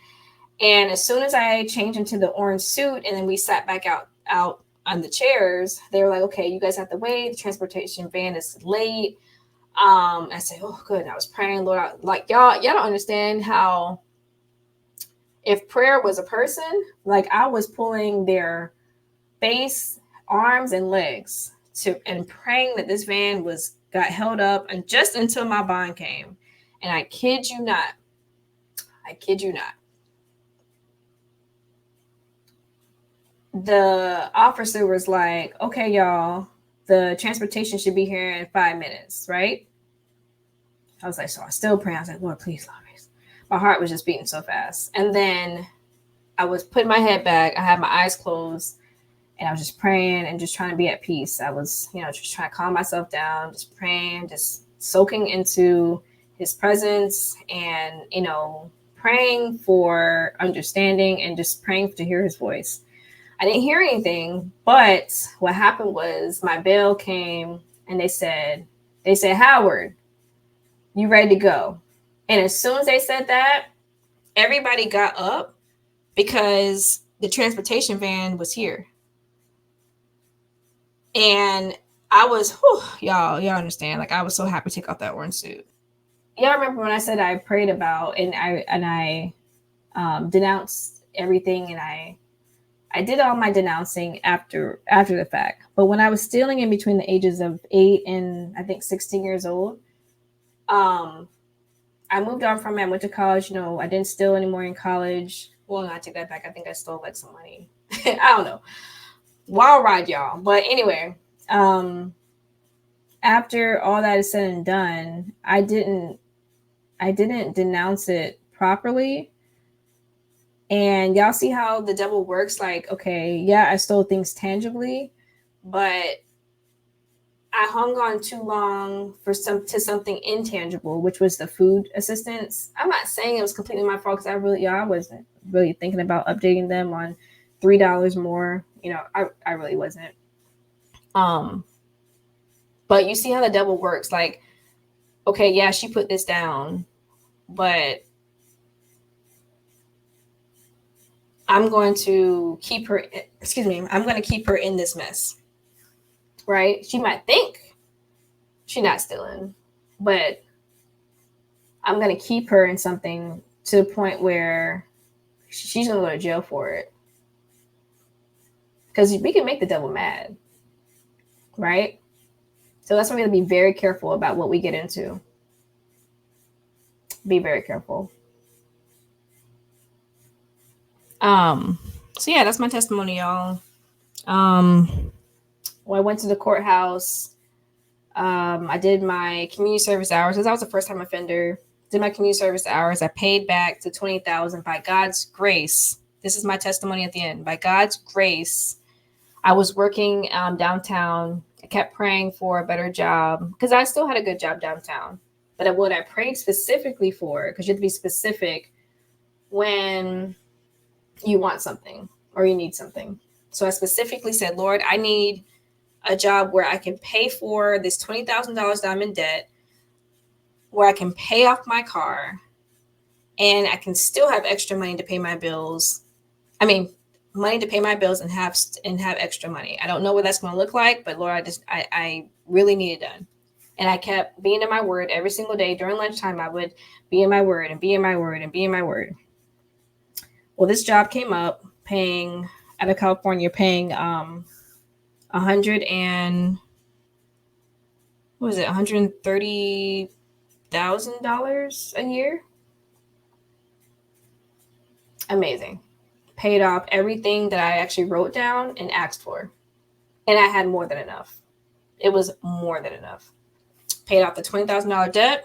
Speaker 1: And as soon as I changed into the orange suit and then we sat back out on the chairs, they were like, "Okay, you guys have to wait. The transportation van is late." I said, "Oh, good." And I was praying, Lord, like y'all don't understand how, if prayer was a person, like I was pulling their face, arms, and legs and praying that this van got held up, and just until my bond came. And I kid you not, the officer was like, "Okay, y'all, the transportation should be here in 5 minutes, right?" I was like, so I still pray. I was like, "Lord, please, Lord, please." My heart was just beating so fast. And then I was putting my head back. I had my eyes closed, and I was just praying and just trying to be at peace. I was, just trying to calm myself down, just praying, just soaking into his presence, and, praying for understanding and just praying to hear his voice. I didn't hear anything, but what happened was my bail came, and they said, "Howard, you ready to go?" And as soon as they said that, everybody got up because the transportation van was here. And I was, y'all understand. Like, I was so happy to take off that orange suit. Y'all remember when I said I prayed about, and I denounced everything, and I did all my denouncing after the fact. But when I was stealing in between the ages of 8 and I think 16 years old, I moved on from it. I went to college. I didn't steal anymore in college. Well, no, I take that back. I think I stole like some money. I don't know. Wild ride, y'all. But anyway, after all that is said and done, I didn't denounce it properly. And y'all see how the devil works. Like, okay, yeah, I stole things tangibly, but I hung on too long to something intangible, which was the food assistance. I'm not saying it was completely my fault, because I wasn't really thinking about updating them on $3 more. I really wasn't. But you see how the devil works. Like, okay, yeah, she put this down, but I'm going to keep her. I'm going to keep her in this mess, right? She might think she's not stealing, but I'm going to keep her in something to the point where she's going to go to jail for it. Because we can make the devil mad, right? So that's why we have to be very careful about what we get into. Be very careful. So yeah, that's my testimony, y'all. When I went to the courthouse, I did my community service hours, because I was a first-time offender. Did my community service hours. I paid back to $20,000 by God's grace. This is my testimony at the end. By God's grace, I was working downtown. I kept praying for a better job, because I still had a good job downtown. But what I prayed specifically for, because you have to be specific when you want something or you need something. So I specifically said, "Lord, I need a job where I can pay for this $20,000 that I'm in debt, where I can pay off my car, and I can still have extra money to pay my bills. Money to pay my bills and have extra money. I don't know what that's going to look like, but Lord, I really need it done." And I kept being in my word every single day. During lunchtime, I would be in my word and be in my word and be in my word. Well, this job came up out of California, paying $130,000 a year. Amazing. paid off everything that I actually wrote down and asked for. And I had more than enough. It was more than enough. Paid off the $20,000 debt,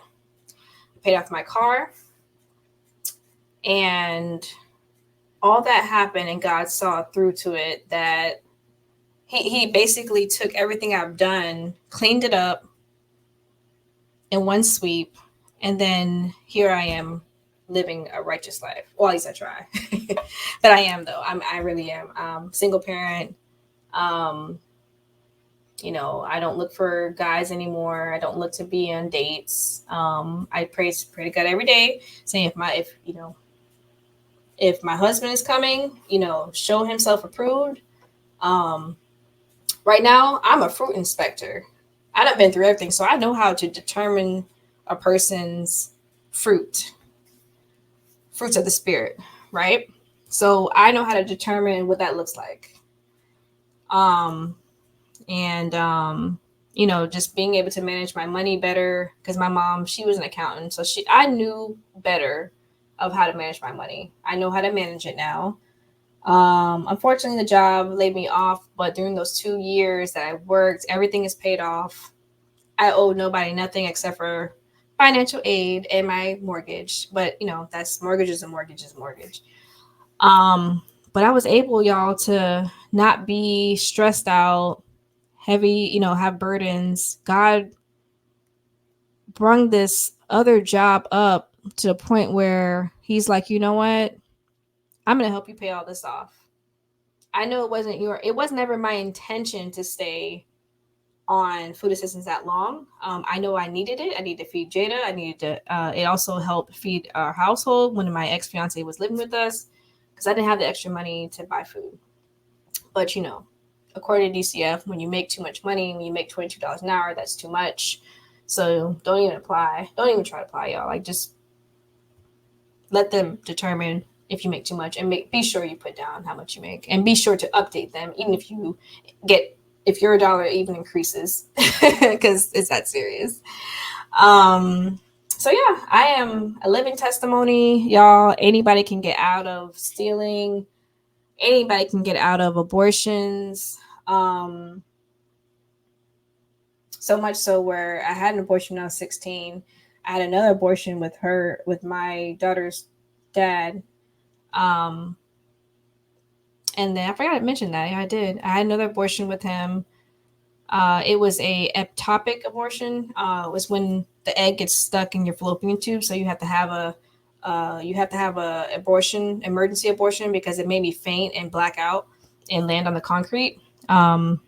Speaker 1: paid off my car, and all that happened, and God saw through to it that he basically took everything I've done, cleaned it up in one sweep, and then here I am living a righteous life. Well, at least I try. But I am, though. I really am. Single parent. You know, I don't look for guys anymore. I don't look to be on dates. I pray to God every day, saying if my husband is coming, you know, show himself approved. Right now, I'm a fruit inspector. I've been through everything, so I know how to determine a person's fruits of the spirit, right? So I know how to determine what that looks like. You know, just being able to manage my money better, because my mom, she was an accountant, so I knew better of how to manage my money. I know how to manage it now. Unfortunately, the job laid me off, but during those 2 years that I worked, everything is paid off. I owe nobody nothing except for financial aid and my mortgage. But, you know, that's mortgage is a mortgage is a mortgage. But I was able, y'all, to not be stressed out, heavy, you know, have burdens. God brung this other job up to a point where he's like, you know what? I'm going to help you pay all this off. I know it was never my intention to stay on food assistance that long. I know I needed it. I needed to feed Jada. It also helped feed our household when my ex-fiance was living with us, because I didn't have the extra money to buy food. But, you know, according to DCF, when you make too much money, when you make $22 an hour, that's too much. So don't even apply. Don't even try to apply, y'all. Like, just let them determine if you make too much, and be sure you put down how much you make, and be sure to update them, even if your dollar even increases, because it's that serious. So yeah, I am a living testimony, y'all. Anybody can get out of stealing. Anybody can get out of abortions. So much so where I had an abortion when I was 16. I had another abortion with my daughter's dad. And then I forgot to mention that. Yeah, I did. I had another abortion with him. It was a ectopic abortion. It was when the egg gets stuck in your fallopian tube, so you have to have a emergency abortion, because it made me faint and black out and land on the concrete. And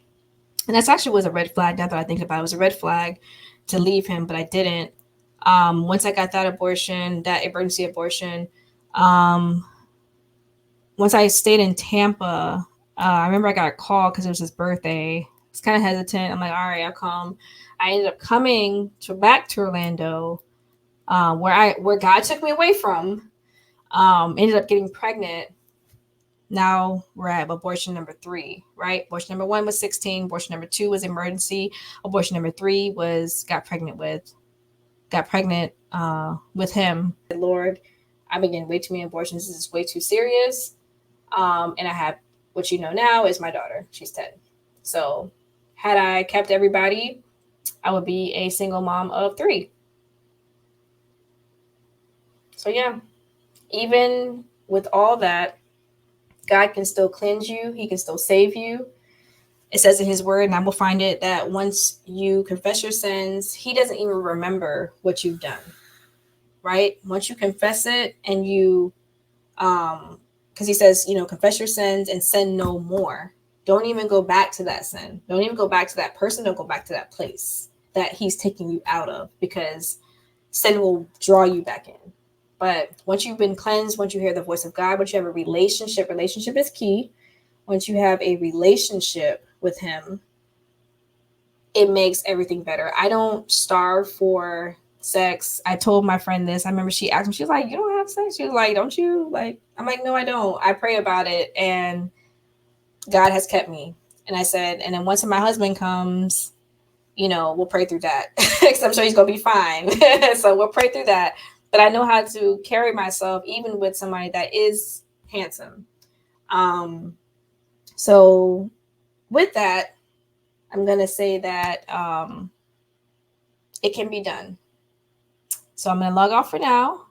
Speaker 1: that's actually was a red flag. Now that I think about it, it was a red flag to leave him, but I didn't. Once I got that emergency abortion, once I stayed in Tampa, I remember I got a call because it was his birthday. I was kind of hesitant. I'm like, all right, I'll come. I ended up coming back to Orlando, where God took me away from. Ended up getting pregnant. Now we're at abortion number 3, right? Abortion number 1 was 16. Abortion number 2 was emergency. Abortion number 3 was got pregnant with him. Lord, I've been getting way too many abortions. This is way too serious. And I have, what you know now is my daughter. She's 10. So had I kept everybody, I would be a single mom of 3. So yeah, even with all that, God can still cleanse you. He can still save you. It says in his word, and I will find it, that once you confess your sins, he doesn't even remember what you've done, right? Once you confess it, and you, because he says, you know, confess your sins and sin no more. Don't even go back to that sin. Don't even go back to that person. Don't go back to that place that he's taking you out of, because sin will draw you back in. But once you've been cleansed, once you hear the voice of God, once you have a relationship is key. Once you have a relationship with him, it makes everything better. I don't starve for sex. I told my friend this. I remember she asked me, she was like, you don't have sex? She was like, don't you? Like, I'm like, no, I don't. I pray about it, and God has kept me. And I said, and then once my husband comes, you know, we'll pray through that, because I'm sure he's going to be fine. So we'll pray through that. But I know how to carry myself, even with somebody that is handsome. So with that, I'm going to say that it can be done. So I'm going to log off for now.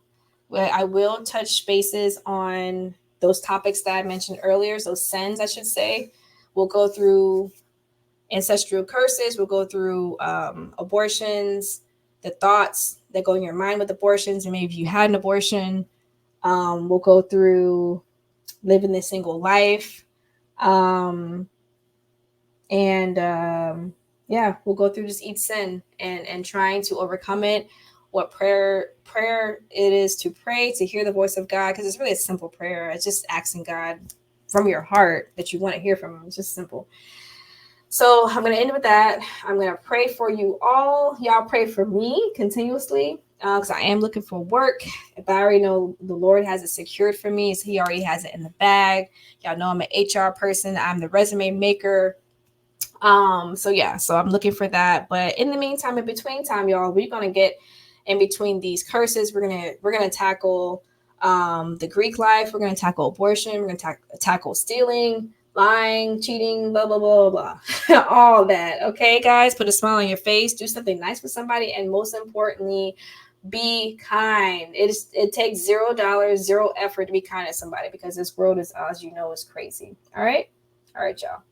Speaker 1: But I will touch bases on those topics that I mentioned earlier. Those sins, I should say. We'll go through ancestral curses. We'll go through abortions, the thoughts that go in your mind with abortions, and maybe if you had an abortion. We'll go through living the single life. Yeah, we'll go through just each sin and trying to overcome it. What prayer it is to pray, to hear the voice of God, because it's really a simple prayer. It's just asking God from your heart that you want to hear from him. It's just simple. So I'm going to end with that. I'm going to pray for you all. Y'all pray for me continuously because I am looking for work. If I already know the Lord has it secured for me, so he already has it in the bag. Y'all know I'm an HR person. I'm the resume maker. So I'm looking for that. But in the meantime, in between time, y'all, we're going to get in between these curses. We're going to tackle the Greek life. We're going to tackle abortion. We're going to tackle stealing, lying, cheating, blah, blah, blah, blah, blah. All that. Okay, guys, put a smile on your face, do something nice for somebody. And most importantly, be kind. It takes $0, zero effort to be kind to somebody because this world is, as you know, is crazy. All right, y'all.